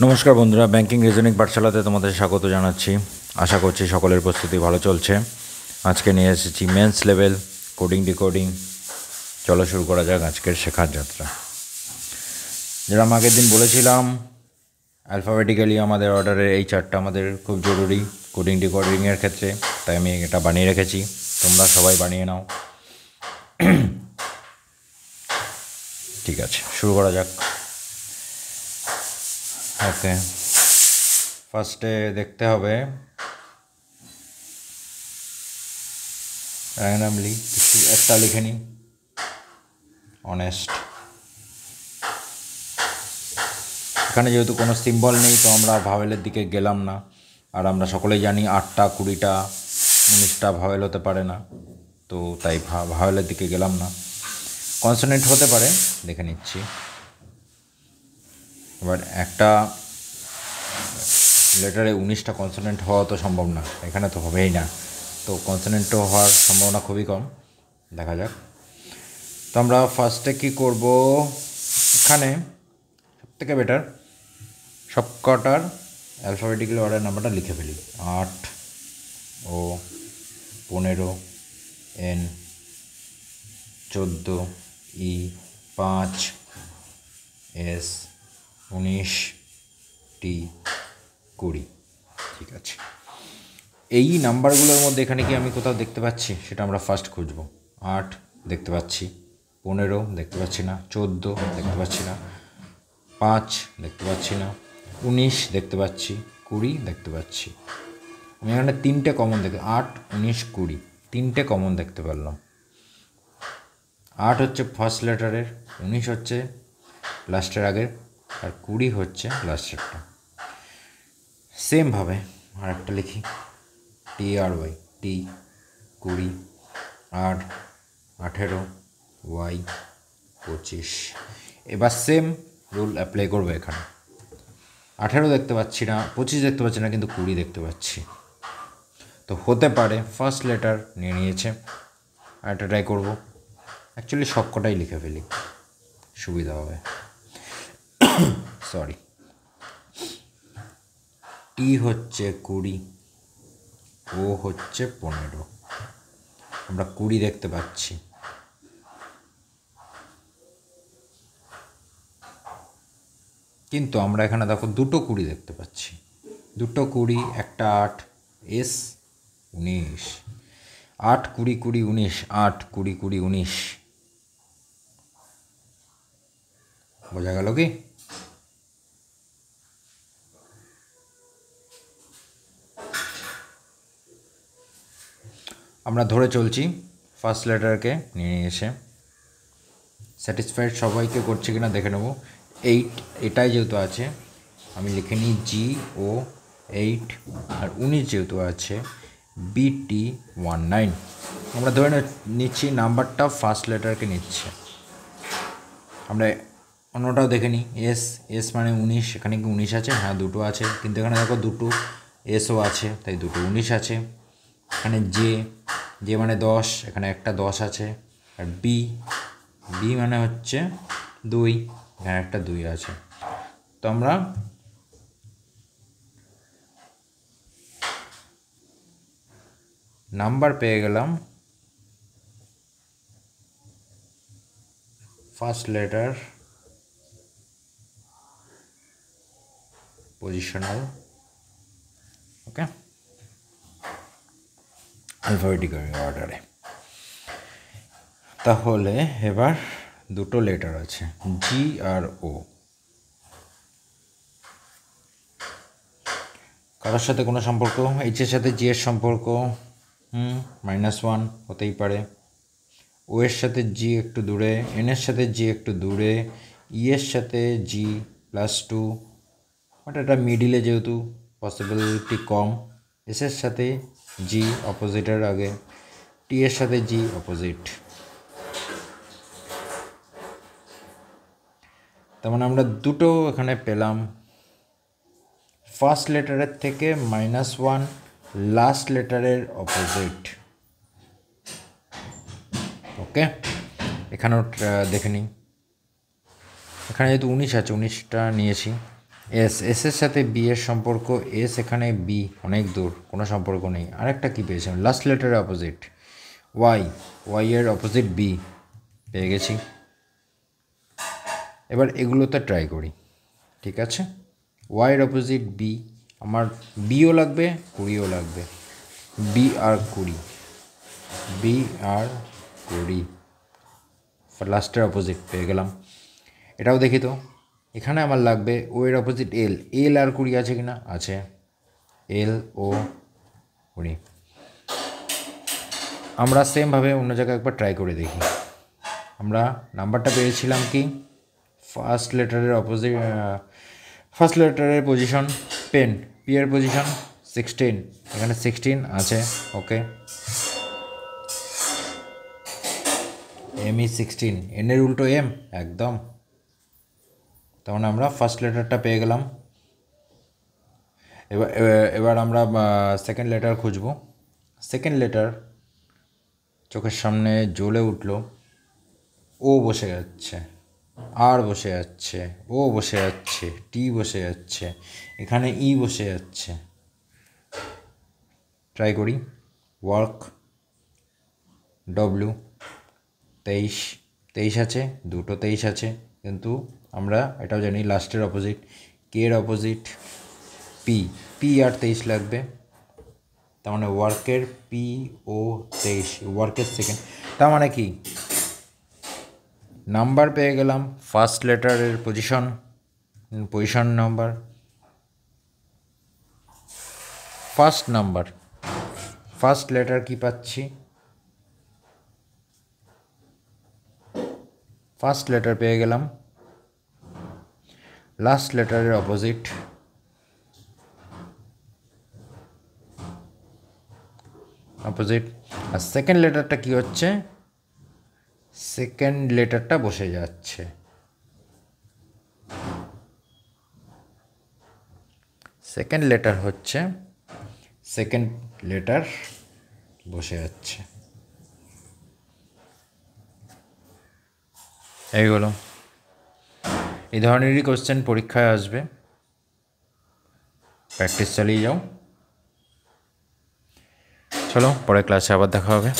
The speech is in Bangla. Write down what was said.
নমস্কার বন্ধুরা, ব্যাংকিং রিজনিং পাঠশালাতে তোমাদের স্বাগত জানাচ্ছি। আশা করছি সকলের প্রস্তুতি ভালো চলছে। আজকে নিয়ে এসেছি মেন্স লেভেল কোডিং ডিকোডিং। চলো শুরু করা যাক আজকের শেখার যাত্রা। যেরকম আগের দিন বলেছিলাম, অ্যালফাবেটিক্যালি আমাদের অর্ডারের এই চারটা আমাদের খুব জরুরি কোডিং ডিকোডিংয়ের ক্ষেত্রে, তাই আমি এটা বানিয়ে রেখেছি। তোমরা সবাই বানিয়ে নাও। ঠিক আছে, শুরু করা যাক। ওকে, ফার্স্টে দেখতে হবে র্যান্ডামলি কিছু একটা লিখে নিই। অনেস্ট। এখানে যেহেতু কোনো সিম্বল নেই, তো আমরা ভাওয়েলের দিকে গেলাম না। আর আমরা সকলেই জানি 8টা 20টা 19টা ভাওয়েল হতে পারে না, তো তাই ভাওয়েলের দিকে গেলাম না। কনসোনেন্ট হতে পারে, দেখে নিচ্ছি। এবার একটা লেটারে 19টা কনসোনেন্ট হওয়া তো সম্ভব না, এখানে তো হবেই না, তো কনসোনেন্টও হওয়ার সম্ভাবনা খুবই কম। দেখা যাক। তো আমরা ফার্স্টে কী করব, এখানে সবথেকে বেটার সব কটার অ্যালফাবেটিক্যাল অর্ডার নাম্বারটা লিখে ফেলি। 8 ও 15 N 14 E 5 S 19 T 20। ঠিক আছে, এই নাম্বারগুলোর মধ্যে এখানে কি আমি কোথাও দেখতে পাচ্ছি, সেটা আমরা ফার্স্ট খুঁজব। 8 দেখতে পাচ্ছি, 15 দেখতে পাচ্ছি না, 14 দেখতে পাচ্ছি না, 5 দেখতে পাচ্ছি না, 19 দেখতে পাচ্ছি, 20 দেখতে পাচ্ছি। আমি এখানে 3টে কমন দেখতে, 8 19 20 3টে কমন দেখতে পারলাম। 8 হচ্ছে ফার্স্ট লেটারের, 19 হচ্ছে লাস্টের আগের, আর 20 হচ্ছে লাস্টেরটা। সেমভাবে আর একটা লিখি, TRY T 20 আর 18 Y 25। এবার সেম রুল অ্যাপ্লাই করবো এখানে। 18 দেখতে পাচ্ছি না, 25 দেখতে পাচ্ছি না, কিন্তু 20 দেখতে পাচ্ছি। তো হতে পারে ফার্স্ট লেটার নিয়ে নিয়েছে। আর একটা ট্রাই করবো, অ্যাকচুয়ালি সব কটাই লিখে ফেলি, সুবিধা হবে। সরি, টি হচ্ছে 20, ও হচ্ছে 15। আমরা 20 দেখতে পাচ্ছি। কিন্তু আমরা এখানে দেখো দুটো 20 দেখতে পাচ্ছি, দুটো 20, একটা 8 S 19। 8 20 20 19, 8 20 20 19। বোঝা গেল কি? আমরা ধরে চলছি ফার্স্ট লেটারকে নিয়ে এসে। স্যাটিসফাইড সবাইকে করছে কিনা দেখে নেব। 8 এটাই যেহেতু আছে, আমি লিখে নিই GO 8, আর 19 যেহেতু আছে BT 19। আমরা ধরে নিচ্ছি নাম্বারটা ফার্স্ট লেটারকে নিচ্ছে। আমরা অন্যটাও দেখে নিই। এস মানে 19, এখানে কি 19 আছে? হ্যাঁ, দুটো আছে, কিন্তু এখানে দেখো দুটো এসও আছে, তাই দুটো 19 আছে। এখানে জে মানে 10, এখানে একটা 10 আছে। আর বি মানে হচ্ছে 2, এখানে একটা 2 আছে। তো আমরা নাম্বার পেয়ে গেলাম ফার্স্ট লেটার পজিশনাল। ওকে, অ্যালফাবেটিক্যাল অর্ডারে। তাহলে এবার দুটো লেটার আছে, জি আর ও। কারোর সাথে কোনো সম্পর্ক? এইচের সাথে জি এর সম্পর্ক -1 হতেই পারে। ও এর সাথে জি একটু দূরে, এন এর সাথে জি একটু দূরে, ই এর সাথে জি +2, বাট এটা মিডিলে যেহেতু পসিবিলিটি কম। এস এর সাথে জি অপোজিটের আগে, টি এর সাথে জি অপোজিট। তার মানে আমরা দুটো এখানে পেলাম। ফার্স্ট লেটারের থেকে -1 লাস্ট লেটারের অপোজিট। ওকে, এখানেও দেখে নিই। এখানে যেহেতু 19 আছে, 19টা নিয়েছি, এস, এসের সাথে বি এর সম্পর্ক, এস এখানে, বি অনেক দূর, কোনো সম্পর্ক নেই। আরেকটা কী পেয়েছি আমি, লাস্ট লেটারের অপোজিট, ওয়াই, ওয়াই এর অপোজিট বি পেয়ে গেছি। এবার এগুলোতে ট্রাই করি, ঠিক আছে। ওয়াইয়ের অপোজিট বি, আমার বিও লাগবে, কুড়িও লাগবে। বি আর কুড়ি, বি আর কুড়ি, লাস্টের অপোজিট পেয়ে গেলাম। এটাও দেখি তো, এখানে আমার লাগবে ও এর অপোজিট এল, এল আর কুড়ি আছে কি না, আছে, এল ও কুড়ি। আমরা সেমভাবে অন্য জায়গায় একবার ট্রাই করে দেখি। আমরা নাম্বারটা পেয়েছিলাম কি, ফার্স্ট লেটারের অপোজিট, ফার্স্ট লেটারের পজিশন পেন, পি এর পজিশন 16, এখানে 16 আছে, ওকে। এম ই 16, এন এর উল্টো এম, একদম। তখন আমরা ফার্স্ট লেটারটা পেয়ে গেলাম। এবার আমরা সেকেন্ড লেটার খুঁজব। সেকেন্ড লেটার চোখের সামনে জ্বলে উঠল, ও বসে যাচ্ছে, আর বসে যাচ্ছে, ও বসে যাচ্ছে, টি বসে যাচ্ছে, এখানে ই বসে যাচ্ছে। ট্রাই করি, ওয়ার্ক, ডব্লিউ, 23, 23 আছে, দুটো 23 আছে, কিন্তু আমরা এটাও জানি লাস্টের অপোজিট, কে এর অপোজিট পি, পি আর 23 লাগবে, তার মানে ওয়ার্কের পি ও 23, ওয়ার্কের সেকেন্ড। তার মানে কি, নাম্বার পেয়ে গেলাম, ফার্স্ট লেটারের position, position number, first number, first letter কি পাচ্ছি, ফার্স্ট লেটার পেয়ে গেলাম, লাস্ট লেটারের অপোজিট, অপোজিট। আর সেকেন্ড লেটারটা কি হচ্ছে, সেকেন্ড লেটারটা বসে যাচ্ছে, সেকেন্ড লেটার হচ্ছে, সেকেন্ড লেটার বসে যাচ্ছে। এইগুলো এই ধরনেরই কোশ্চেন পরীক্ষায় আসবে, প্র্যাকটিস চালিয়ে যাও। চলো, পরের ক্লাসে আবার দেখা হবে।